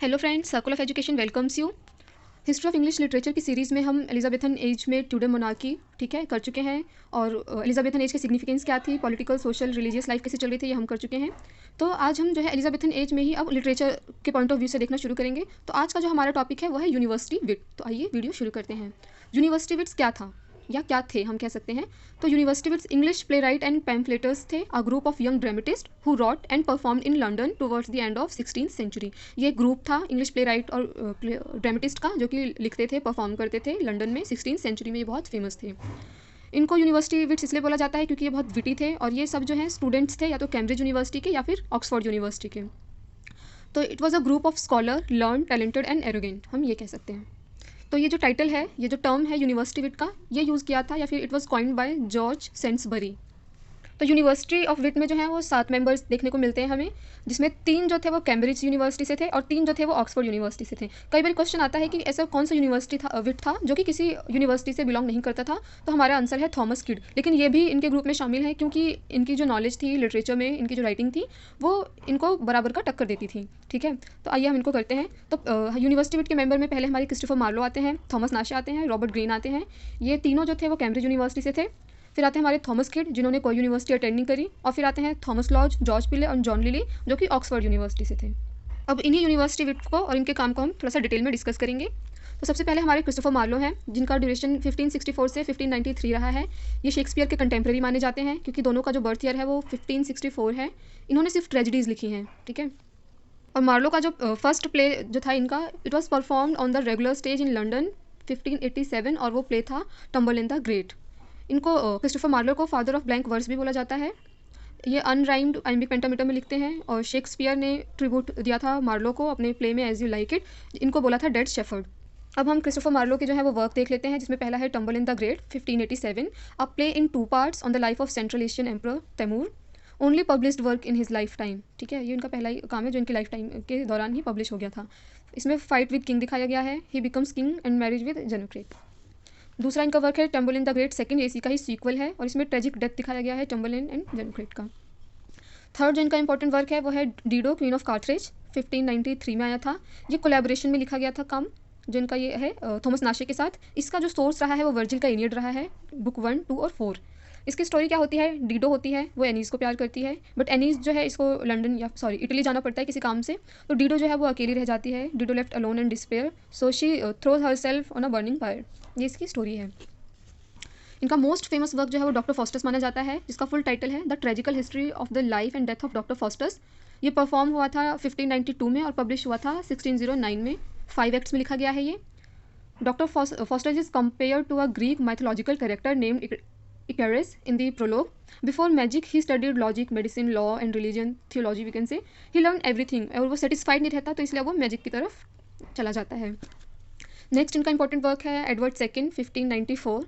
Hello friends, circle of education welcomes you. History of English literature की series में हम Elizabethan age में Tudor monarchy ठीक है कर चुके हैं। और एलिजाबेथन एज की सिग्निफिकेंस क्या थी, पॉलिटिकल सोशल रिलीजियस लाइफ कैसे चल रही थी, ये हम कर चुके हैं। तो आज हम जो है एलिजाबेथन एज में ही अब लिटरेचर के पॉइंट ऑफ व्यू से देखना शुरू करेंगे। तो आज का जो हमारा टॉपिक है वो है यूनिवर्सिटी विट। तो आइए वीडियो शुरू करते हैं। यूनिवर्सिटी विट्स क्या था या क्या थे हम कह सकते हैं। तो university wits English playwright and pamphleteers थे, a group of young dramatist who wrote and performed in London towards the end of 16th century. ये ग्रुप था इंग्लिश प्ले राइट और ड्रामेटिस्ट का, जो कि लिखते थे, परफॉर्म करते थे लंदन में 16th सेंचुरी में। ये बहुत फेमस थे। इनको यूनिवर्सिटी विट्स इसलिए बोला जाता है क्योंकि ये बहुत विटी थे और ये सब जो है स्टूडेंट्स थे या तो कैम्ब्रिज यूनिवर्सिटी के या फिर ऑक्सफोर्ड यूनिवर्सिटी के। तो it was a group of scholar, learn, talented and arrogant, हम ये कह सकते हैं। तो ये जो टाइटल है, ये जो टर्म है यूनिवर्सिटी विट का, ये यूज़ किया था या फिर it was coined by George Sainsbury. तो यूनिवर्सिटी ऑफ विट में जो है वो 7 मेंबर्स देखने को मिलते हैं हमें, जिसमें 3 जो थे वो कैम्ब्रिज यूनिवर्सिटी से थे और 3 जो थे वो ऑक्सफोर्ड यूनिवर्सिटी से थे। कई बार क्वेश्चन आता है कि ऐसा कौन सा यूनिवर्सिटी था, विट था, जो कि किसी यूनिवर्सिटी से बिलोंग नहीं करता था। तो हमारा आंसर है थॉमस किड। लेकिन ये भी इनके ग्रुप में शामिल है क्योंकि इनकी जो नॉलेज थी लिटरेचर में, इनकी जो राइटिंग थी, वो इनको बराबर का टक्कर देती थी। ठीक है, तो आइए हम इनको करते हैं। तो यूनिवर्सिटी विट के मेंबर में पहले हमारे क्रिस्टोफर मार्लो आते हैं, थॉमस नाशे आते हैं, रॉबर्ट ग्रीन आते हैं। ये तीनों जो थे वो कैम्ब्रिज यूनिवर्सिटी से थे। फिर आते हैं हमारे थॉमस किड, जिन्होंने कोई यूनिवर्सिटी अटेंड नहीं करी। और फिर आते हैं थॉमस लॉज, जॉर्ज पिले और जॉन लिली, जो कि ऑक्सफोर्ड यूनिवर्सिटी से थे। अब इन्हीं यूनिवर्सिटी विट को और इनके काम को हम थोड़ा सा डिटेल में डिस्कस करेंगे। तो सबसे पहले हमारे क्रिस्टोफर मार्लो हैं, जिनका ड्यूरेशन 1564 से 1593 रहा है। ये शेक्सपियर के कंटेम्प्रेरी माने जाते हैं क्योंकि दोनों का जो बर्थ ईयर है वो 1564 है। इन्होंने सिर्फ ट्रेजिडीज़ लिखी हैं। ठीक है, और मार्लो का जो फर्स्ट प्ले जो था इनका, it was performed on the regular stage in London 1587 और वो प्ले था टम्बरलिन द ग्रेट। इनको क्रिस्टोफर मार्लो को फादर ऑफ ब्लैंक वर्स भी बोला जाता है। ये अनराइम्ड आइम्बिक पेंटामीटर में लिखते हैं और शेक्सपियर ने ट्रिब्यूट दिया था मार्लो को अपने प्ले में एज यू लाइक इट। इनको बोला था डेड शेफर्ड। अब हम क्रिस्टोफर मार्लो के जो है वो वर्क देख लेते हैं, जिसमें पहला है Tamburlaine the great 1587, a play in 2 parts on the life of central Asian emperor Timur, only published work in his lifetime. ठीक है, ये इनका पहला ही काम है जो इनकी लाइफ टाइम के दौरान ही पब्लिश हो गया था। इसमें फाइट विद किंग दिखाया गया है, he becomes king and marriage with Zenocrate. दूसरा इनका वर्क है टम्बरलिन द ग्रेट सेकंड, इसी का ही सीक्वल है और इसमें ट्रेजिक डेथ दिखाया गया है टम्बरलिन एंड जेनोक्रेट का। थर्ड जो इनका इंपॉर्टेंट वर्क है वो है डीडो क्वीन ऑफ कार्थरेज, 1593 में आया था। ये कोलैबोरेशन में लिखा गया था काम, जो इनका ये है थॉमस नाशे के साथ। इसका जो सोर्स रहा है वो वर्जिल का इनियड रहा है, बुक 1, 2 और 4। इसकी स्टोरी क्या होती है, डीडो होती है वो एनीस को प्यार करती है, बट एनीस जो है इसको लंदन या सॉरी इटली जाना पड़ता है किसी काम से। तो डीडो जो है वो अकेली रह जाती है, Dido left alone and despair, so she throws her self on a burning fire. ये इसकी स्टोरी है। इनका मोस्ट फेमस वर्क जो है वो डॉक्टर फॉस्टस माना जाता है, जिसका फुल टाइटल है the tragical history of the life and death of doctor Faustus. ये परफॉर्म हुआ था 1592 में और पब्लिश हुआ था 1609 में। 5 एक्ट्स में लिखा गया है ये। Doctor Faustus is compare to a Greek mythological character named Icarus in the prologue. Before magic he studied logic, medicine, law and religion, theology we can say. He learn everything और वो satisfied नहीं रहता, तो इसलिए वो magic की तरफ चला जाता है। नेक्स्ट इनका इंपॉर्टेंट वर्क है Edward second, 1594,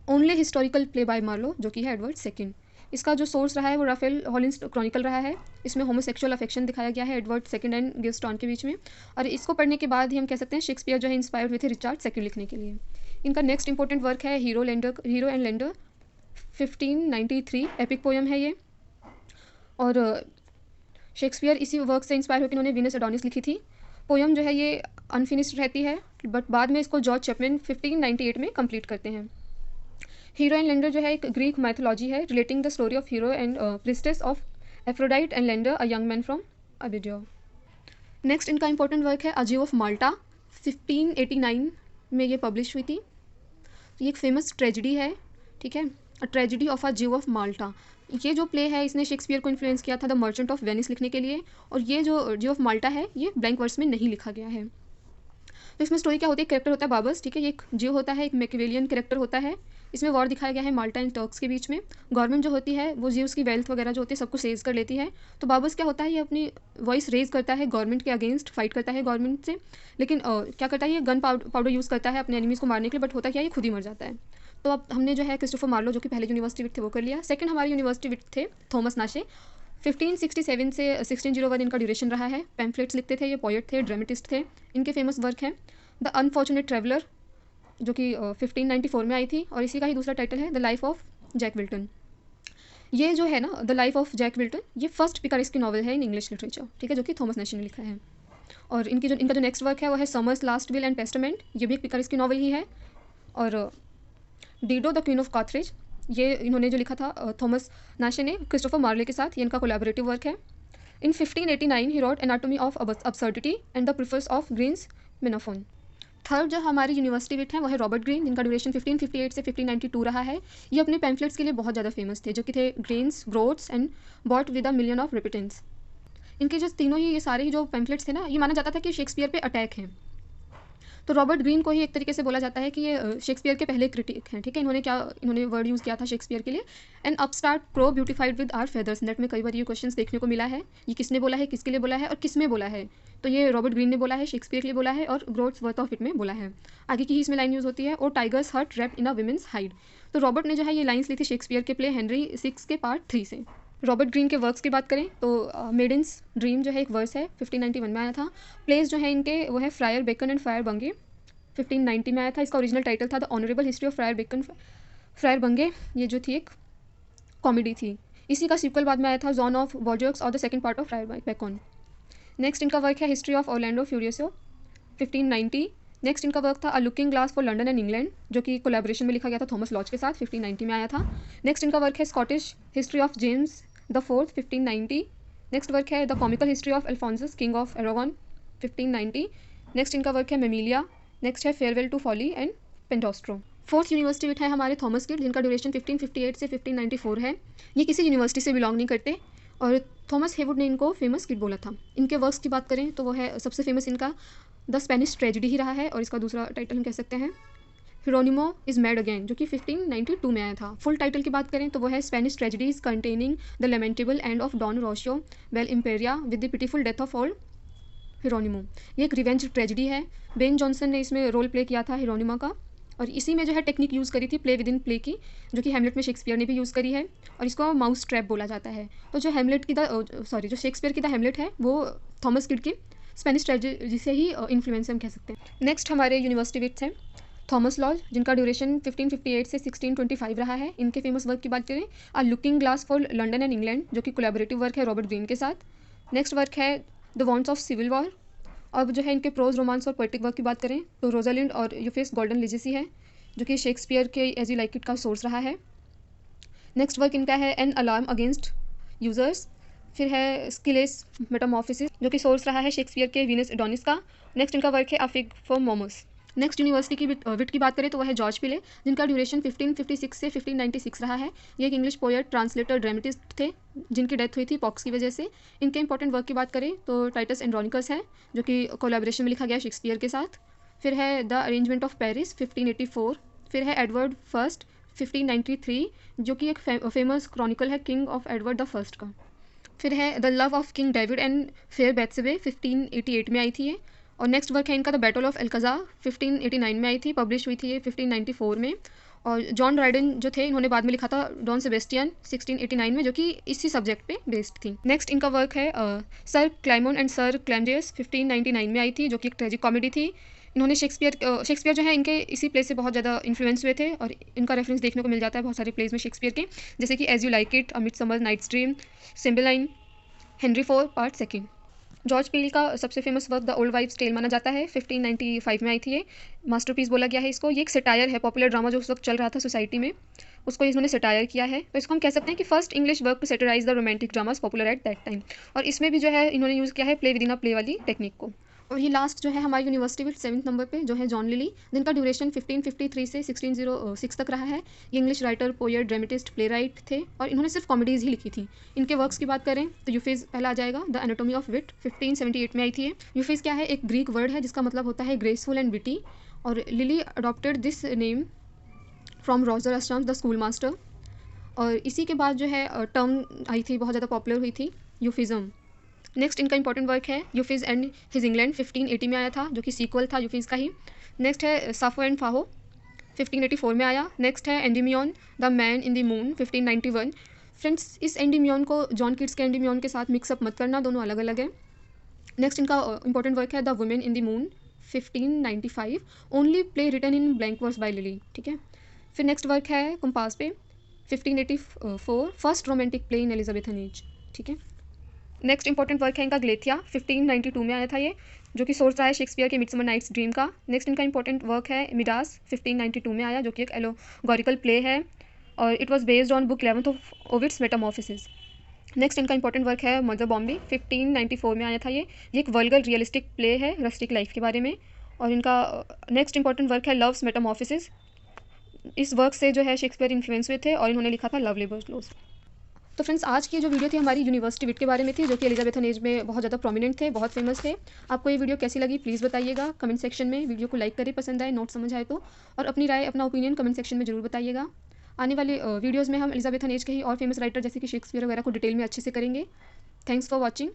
only historical play by Marlowe, जो कि है एडवर्ड सेकंड। इसका जो सोर्स रहा है वो राफेल हॉलिन्स क्रॉनिकल रहा है। इसमें होमोसेक्सुअल अफेक्शन दिखाया गया है एडवर्ड सेकंड एंड गिस्टॉन के बीच में। और इसको पढ़ने के बाद ही हम कह सकते हैं शेक्सपियर जो है इंस्पायर्ड हुए थे रिचार्ड सेकंड लिखने के लिए। इनका नेक्स्ट इंपॉर्टेंट वर्क है hero and lender, 1593, epic poem है ये। और शेक्सपियर इसी वर्क से इंस्पायर होकर इन्होंने वीनस एडोनिस लिखी थी। पोयम जो है ये अनफिनिश्ड रहती है, बट बाद में इसको जॉर्ज चैपमैन 1598 में कंप्लीट करते हैं। हीरो एंड लेंडर जो है एक ग्रीक माइथोलॉजी है relating the story of Hero and priestess of Aphrodite and Leander, a young man from Abydos. Next इनका इंपॉर्टेंट वर्क है अ ज्यू ऑफ माल्टा, 1589 में ये पब्लिश हुई थी। ये एक फेमस ट्रेजिडी है। ठीक है, अ ट्रेजिडी ऑफ अ ज्यू ऑफ माल्टा। ये जो प्ले है इसने शेक्सपियर को इन्फ्लुएंस किया था द मर्चेंट ऑफ वेनिस लिखने के लिए। और ये जो ज्यू ऑफ माल्टा है ये ब्लैंक वर्ड्स में नहीं लिखा गया है। तो इसमें स्टोरी क्या होती है, कैरेक्टर होता है बाबस। ठीक है, ये एक ज्यू होता है, एक मैकिवेलियन कैरेक्टर होता है। इसमें वॉर दिखाया गया है माल्टा एंड टर्क्स के बीच में। गवर्नमेंट जो होती है वो ज्यूस की वेल्थ वगैरह जो होती है सब कुछ सेज कर लेती है। तो बाबस क्या होता है, ये अपनी वॉइस रेज करता है गवर्नमेंट के अगेंस्ट, फाइट करता है गवर्नमेंट से। लेकिन क्या करता है, ये गन पाउडर यूज़ करता है अपने एनिमीज़ को मारने के लिए, बट होता क्या है, ये खुद ही मर जाता है। तो अब हमने जो है क्रिस्टोफर मार्लो, जो कि पहले यूनिवर्सिटी विट थे, वो कर लिया। सेकंड हमारे यूनिवर्सिटी विट थे थॉमस नाशे, 1567 से 1601 इनका ड्यूरेशन रहा है। पैम्फलेट्स लिखते थे, ये पोएट थे, ड्रामेटिस्ट थे। इनके फेमस वर्क हैं द अनफॉर्चुनेट ट्रैवलर, जो कि 1594 में आई थी, और इसी का ही दूसरा टाइटल है the life of Jack Wilton. ये जो है ना the life of Jack Wilton, ये फर्स्ट पिकारेस्की नॉवल है इन इंग्लिश लिटरेचर। ठीक है, जो कि थॉमस नैशे ने लिखा है। और इनका जो नेक्स्ट वर्क है वो है summers last will and testament, ये भी एक पिकारेस्की नॉवल ही है। और डीडो द क्वीन ऑफ काथरेज, ये इन्होंने जो लिखा था थॉमस नाशे ने क्रिस्टोफर मार्ले के साथ, ये इनका कोलैबोरेटिव वर्क है। In 1589 he wrote anatomy of absurdity and the preface of Greene's Menaphon. Third जो हमारी यूनिवर्सिटी विट है वो है रॉबर्ट ग्रीन, जिनका ड्यूरेशन 1558 से 1592 रहा है। ये अपने पैम्फलेट्स के लिए बहुत ज़्यादा फेमस थे, जो कि थे Greene's, groats and bought with a million of repentance. इनके जो तीनों ही ये सारे ही जो पैम्फलेट्स थे ना, ये माना जाता था कि शेक्सपियर पे अटैक हैं। तो रॉबर्ट ग्रीन को ही एक तरीके से बोला जाता है कि ये शेक्सपियर के पहले क्रिटिक हैं, ठीक है। इन्होंने वर्ड यूज़ किया था शेक्सपियर के लिए, an upstart pro beautified with our feathers. Net में कई बार ये क्वेश्चंस देखने को मिला है, ये किसने बोला है, किसके लिए बोला है और किस में बोला है। तो ये रॉबर्ट ग्रीन ने बोला है, शेक्सपियर के लिए बोला है और ग्रोथ्स वर्थ ऑफ इट में बोला है। आगे की ही इसमें लाइन यूज़ होती है, O tiger's heart wrapped in a women's hide. तो रॉबर्ट ने जो है ये लाइन्स ली थी शेक्सपियर के प्ले हेनरी 6 के पार्ट 3 से। रॉबर्ट ग्रीन के वर्क्स की बात करें तो मेडन्स ड्रीम जो है एक वर्स है, 1591 में आया था। प्लेस जो है इनके वो है फ्रायर बेकन एंड फायर बंगे, 1590 में आया था। इसका ओरिजिनल टाइटल था the honourable history of Friar Bacon Friar Bungay, ये जो थी एक कॉमेडी थी। इसी का सीक्वल बाद में आया था जॉन ऑफ वॉजर्क्स और the second part of Friar Bacon. Next इनका वर्क है history of Orlando Furioso, 1590। Next इनका वर्क था a looking glass for London and England, जो कि कोलैबोरेशन में लिखा गया था थॉमस लॉज के साथ, 1590 में आया था। नेक्स्ट इनका वर्क है Scottish history of James the fourth, 1590। Next work है the comical history of Alphonsus king of Aragon, 1590। Next इनका वर्क है मेमिलिया। नेक्स्ट है farewell to folly and Pandosto. Fourth university wit है हमारे थॉमस किड, जिनका duration 1558 से 1594 है। ये किसी यूनिवर्सिटी से बिलोंग नहीं करते और थॉमस हेवुड ने इनको फेमस किड बोला था। इनके वर्क्स की बात करें तो वो है सबसे फेमस इनका द स्पेनिश ट्रेजिडी ही रहा है, और इसका दूसरा टाइटल हम कह सकते हैं हिरोनिमो इज मैड अगेन, जो कि 1592 में आया था। फुल टाइटल की बात करें तो वो है Spanish tragedies containing the lamentable end of Don Horatio Bel Imperia with the pitiful death of all Hieronimo. ये एक रिवेंज ट्रेजिडी है। बेन जॉनसन ने इसमें रोल प्ले किया था हिरोनिमा का, और इसी में जो है टेक्निक यूज़ करी थी प्ले विद इन प्ले की, जो कि हेमलेट में शेक्सपियर ने भी यूज़ करी है, और इसको माउस ट्रैप बोला जाता है। तो जो जो शेक्सपियर की द हेमलेट है वो थॉमस किड की स्पेनिश ट्रेजिडी से ही इन्फ्लुएंस हम कह सकते हैं। नेक्स्ट हमारे यूनिवर्सिटी विट्स हैं थॉमस लॉज, जिनका ड्यूरेशन 1558 से 1625 रहा है। इनके फेमस वर्क की बात करें a looking glass for London and England, जो कि कोलैबोरेटिव वर्क है रॉबर्ट ग्रीन के साथ। नेक्स्ट वर्क है the wants of civil war. अब जो है इनके प्रोज रोमांस और पोएटिक वर्क की बात करें तो रोजालिंड और यूफेस गोल्डन लिजेसी है, जो कि शेक्सपियर के एज यू लाइक इट का सोर्स रहा है। नेक्स्ट वर्क इनका है एन अलार्म अगेंस्ट यूजर्स। फिर है स्किलेस मेटामॉर्फोसिस, जो कि सोर्स रहा है शेक्सपियर के वीनस एडोनिस का। नेक्स्ट इनका वर्क है a fig for Momus. Next university की विट की बात करें तो वह है जॉर्ज पिले, जिनका ड्यूरेशन 1556 से 1596 रहा है। ये एक इंग्लिश पोएट, ट्रांसलेटर, ड्रामेटिस्ट थे, जिनकी डेथ हुई थी पॉक्स की वजह से। इनके इंपॉर्टेंट वर्क की बात करें तो टाइटस एंड्रोनिकस है, जो कि कोलैबोरेशन में लिखा गया शेक्सपियर के साथ। फिर है द अरेंजमेंट ऑफ पेरिस, 1584। फिर है एडवर्ड फर्स्ट, 1593, जो कि एक फेमस क्रॉनिकल है king of Edward the first का। फिर है the love of king David and fair Bethsabe, 1588 में आई थी ये। और नेक्स्ट वर्क है इनका द बैटल ऑफ अल्काज़ा, 1589 में आई थी, पब्लिश हुई थी ये 1594 में। और जॉन ड्राइडन जो थे इन्होंने बाद में लिखा था डॉन सेबेस्टियन 1689 में, जो कि इसी सब्जेक्ट पे बेस्ड थी। नेक्स्ट इनका वर्क है सर क्लाइमोन एंड सर क्लैमजेस, 1599 में आई थी, जो कि एक ट्रेजिक कॉमेडी थी। इन्होंने शेक्सपियर जो है इनके इसी प्ले से बहुत ज़्यादा इन्फ्लुएंस हुए थे, और इनका रेफरेंस देखने को मिल जाता है बहुत सारे प्लेज में शेक्सपियर के, जैसे कि as you like it, a midsummer night's dream, Cymbeline, Henry IV part second. George Peele का सबसे famous work the old wife's tale माना जाता है, 1595 में आई थी ये, मास्टरपीस बोला गया है इसको। ये एक सटायर है, पॉपुलर ड्रामा जो उस वक्त चल रहा था सोसाइटी में, उसको इन्होंने सटायर किया है। तो इसको हम कह सकते हैं कि first English work to satirize the romantic dramas popular at that time. और इसमें भी जो है इन्होंने यूज़ किया है play within a play वाली टेक्निक को। और ये लास्ट जो है हमारी यूनिवर्सिटी विद 7th नंबर पे जो है जॉन लिली, जिनका ड्यूरेशन 1553 से 1606 तक रहा है। ये English writer, poet, dramatist, play right थे, और इन्होंने सिर्फ कॉमेडीज़ ही लिखी थी। इनके वर्क्स की बात करें तो यूफेज पहला आ जाएगा, द एनाटॉमी ऑफ विट, 1578 में आई थी। यूफेज क्या है, एक ग्रीक वर्ड है जिसका मतलब होता है ग्रेसफुल एंड विटी, और Lyly adopted this name from Roger Ascham the schoolmaster. और इसी के बाद जो है टर्म आई थी, बहुत ज़्यादा पॉपुलर हुई थी, यूफिज़म। नेक्स्ट इनका इंपॉर्टेंट वर्क है यूफिज एंड हिज इंग्लैंड, 1580 में आया था, जो कि सीक्वल था यूफिज का ही। नेक्स्ट है साफो एंड फाहो, 1584 में आया। नेक्स्ट है Endymion the man in the moon, 1591। Friends, इस एंडीमियन को जॉन किट्स के एंडीमियन के साथ मिक्सअप मत करना, दोनों अलग अलग है। नेक्स्ट इनका इंपॉर्टेंट वर्क है the women in the moon, 1595, only play written in blank verse by Lyly, ठीक है। फिर नेक्स्ट वर्क है Campaspe, 1584, first romantic play in Elizabethan age, ठीक है। नेक्स्ट इंपॉर्टेंट वर्क है इनका ग्लेथिया, 1592 में आया था ये, जो कि सोर्स रहा है शेक्सपियर के मिडसमर नाइट्स ड्रीम का। नेक्स्ट इनका इंपॉर्टेंट वर्क है मिडास, 1592 में आया, जो कि एक एलोगोरिकल प्ले है और it was based on book 11th of Ovid's Metamorphosis. Next इनका इंपॉर्टेंट वर्क है मदर बॉम्बे, 1594 में आया था ये एक वर्गल रियलिस्टिक प्ले है रस्टिक लाइफ के बारे में। और इनका नेक्स्ट इंपॉर्टेंट वर्क है लव्स मेटामॉर्फोसिस। इस वर्क से जो है शेक्सपियर इन्फ्लुएंस हुए थे और इन्होंने लिखा था लव लेबर्स लॉज। तो फ्रेंड्स, आज की जो वीडियो थी हमारी यूनिवर्सिटी विट के बारे में थी, जो कि एलिजाबेथन एज में बहुत ज़्यादा प्रोमिनेंट थे, बहुत फेमस थे। आपको ये वीडियो कैसी लगी प्लीज़ बताइएगा कमेंट सेक्शन में। वीडियो को लाइक करें पसंद आए, नोट समझ आए तो, और अपनी राय अपना ओपिनियन कमेंट सेक्शन में जरूर बताइएगा। आने वाले वीडियोज़ में हम एलिजाबेथन एज के ही और फेमस राइटर जैसे कि शेक्सपियर वगैरह को डिटेल में अच्छे से करेंगे। Thanks for watching.